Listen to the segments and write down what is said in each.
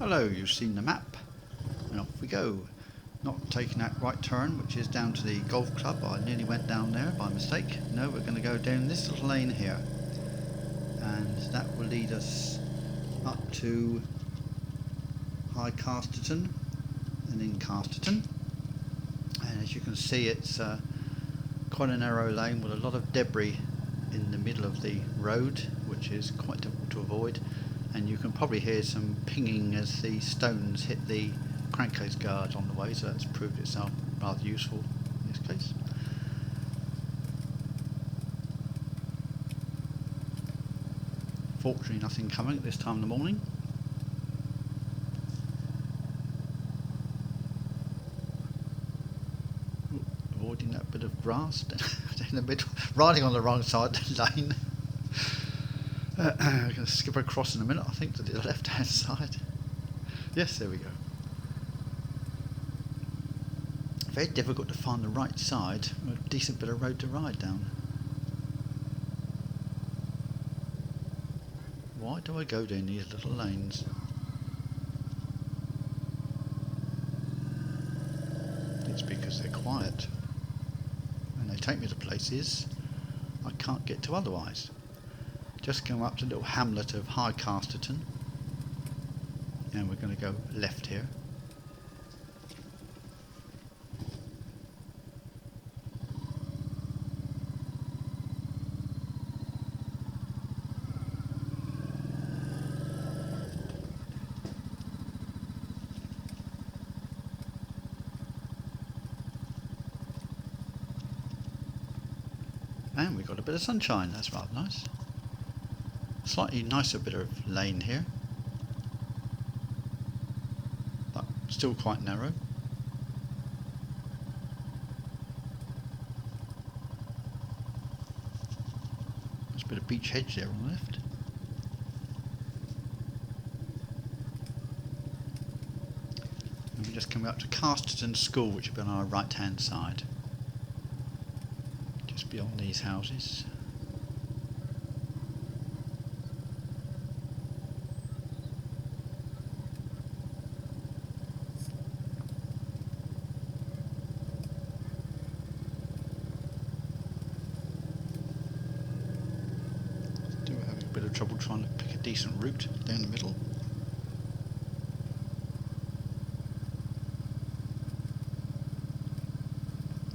Hello, you've seen the map, and off we go. Not taking that right turn, which is down to the golf club. I nearly went down there by mistake. No, we're going to go down this little lane here, and that will lead us up to High Casterton and in Casterton. And as you can see, it's quite a narrow lane with a lot of debris in the middle of the road, which is quite difficult to avoid. And you can probably hear some pinging as the stones hit the crankcase guard on the way, so that's proved itself rather useful in this case. Fortunately, nothing coming at this time in the morning. Avoiding that bit of grass in the middle, riding on the wrong side of the lane. I'm going to skip across in a minute, I think, to the left hand side. Yes, there we go. Very difficult to find the right side, a decent bit of road to ride down. Why do I go down these little lanes? It's because they're quiet and they take me to places I can't get to otherwise. Just come up to the little hamlet of High Casterton, and we're going to go left here. And we've got a bit of sunshine, that's rather nice. Slightly nicer bit of lane here, but still quite narrow. There's a bit of beech hedge there on the left. And we're just coming up to Casterton School, which will be on our right hand side, just beyond these houses. Bit of trouble trying to pick a decent route down the middle.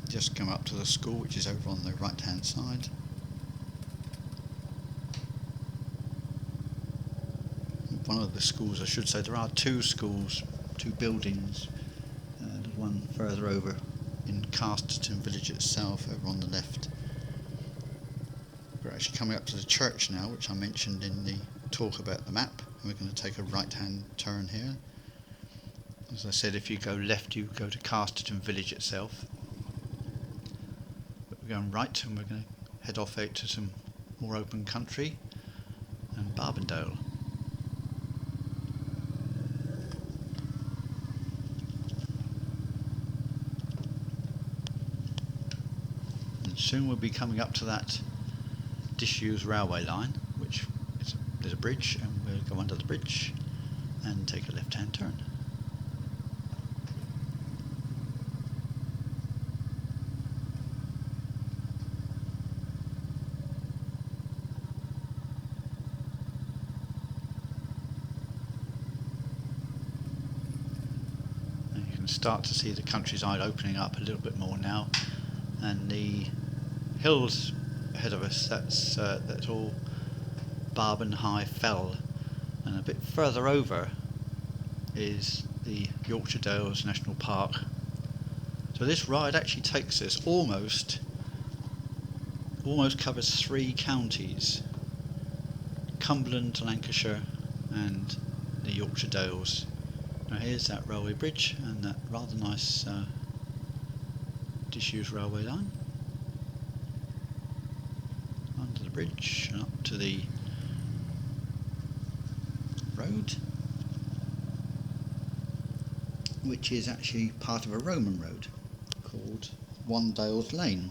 Just come up to the school, which is over on the right hand side. One of the schools, I should say, there are two schools, two buildings. There's one further over in Casterton village itself, over on the left. We're actually coming up to the church now, which I mentioned in the talk about the map, and we're going to take a right hand turn here. As I said, if you go left you go to Casterton village itself, but we're going right and we're going to head off out to some more open country and Barbondale. And soon we'll be coming up to that disused railway line, which there's a bridge, and we'll go under the bridge and take a left hand turn. And you can start to see the countryside opening up a little bit more now, and the hills ahead of us, that's all Barbondale Fell, and a bit further over is the Yorkshire Dales National Park. So this ride actually takes us almost covers 3 counties: Cumberland, Lancashire and the Yorkshire Dales. Now here's that railway bridge and that rather nice disused railway line. Under the bridge and up to the road, which is actually part of a Roman road called Wandale's Lane.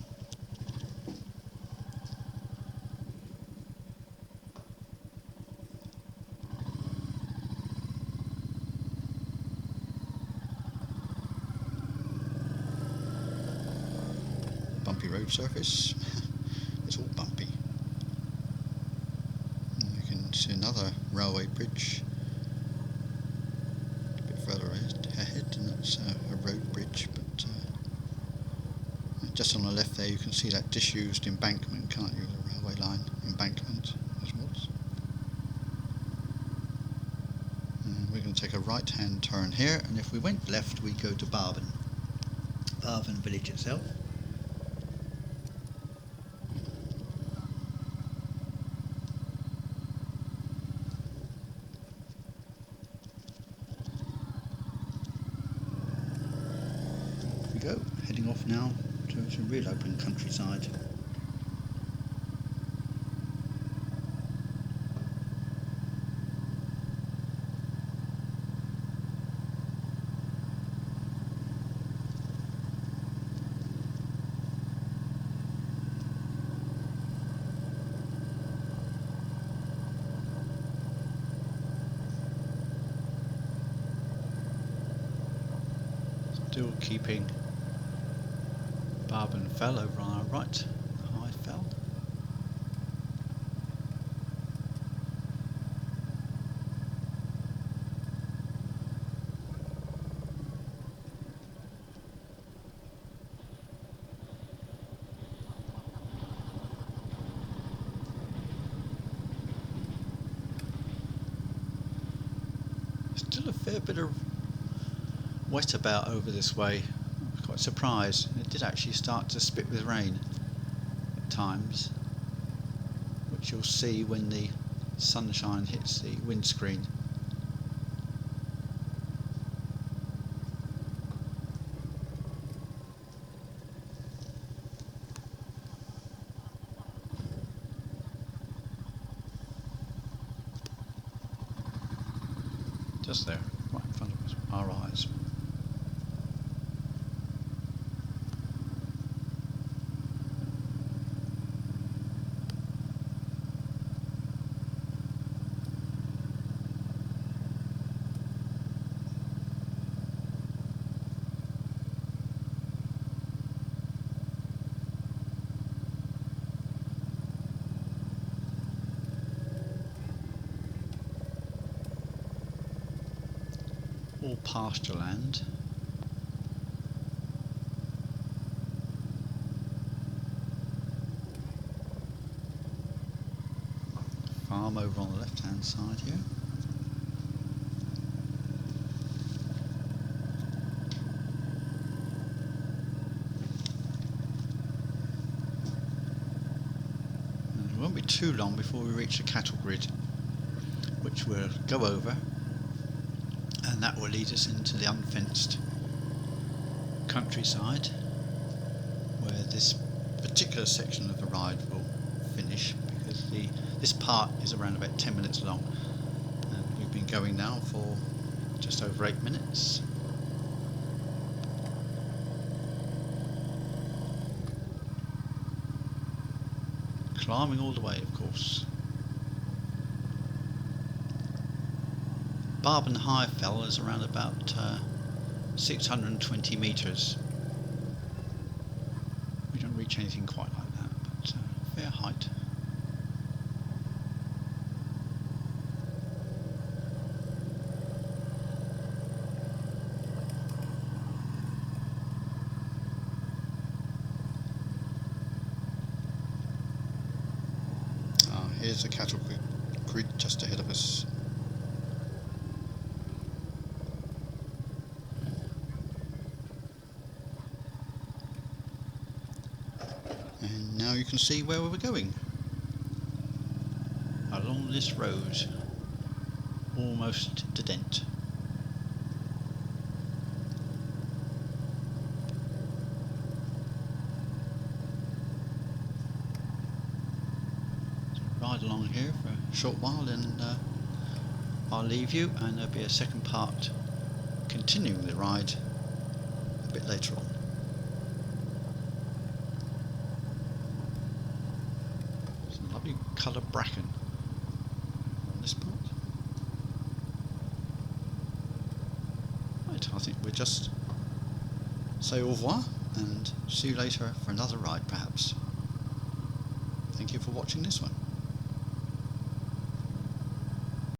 bumpy road surface. It's all bumpy. And you can see another railway bridge a bit further ahead, and that's a road bridge, but just on the left there you can see that disused embankment, can't you? The railway line embankment as was. And we're going to take a right hand turn here, and if we went left we go to Barbon village itself. Here we go, heading off now to real open countryside. Still keeping Barbondale over on our right, the High Fell. Still a fair bit of wet about over this way. I was quite surprised. It did actually start to spit with rain at times, which you'll see when the sunshine hits the windscreen. Just there, right in front of us, our eyes. All pasture land. Farm over on the left hand side here. And it won't be too long before we reach the cattle grid, which we'll go over. And that will lead us into the unfenced countryside, where this particular section of the ride will finish, because this part is around about 10 minutes long, and we've been going now for just over 8 minutes. Climbing all the way, of course. Barbon High Fell is around about 620 metres. We don't reach anything quite like that, but fair height. Here's the cattle grid just ahead of us. And now you can see where we were going. Along this road, almost to Dent. So ride along here for a short while, then I'll leave you, and there'll be a second part continuing the ride a bit later on. Lovely colour bracken on this part. Right, I think we'll just say au revoir and see you later for another ride perhaps. Thank you for watching this one.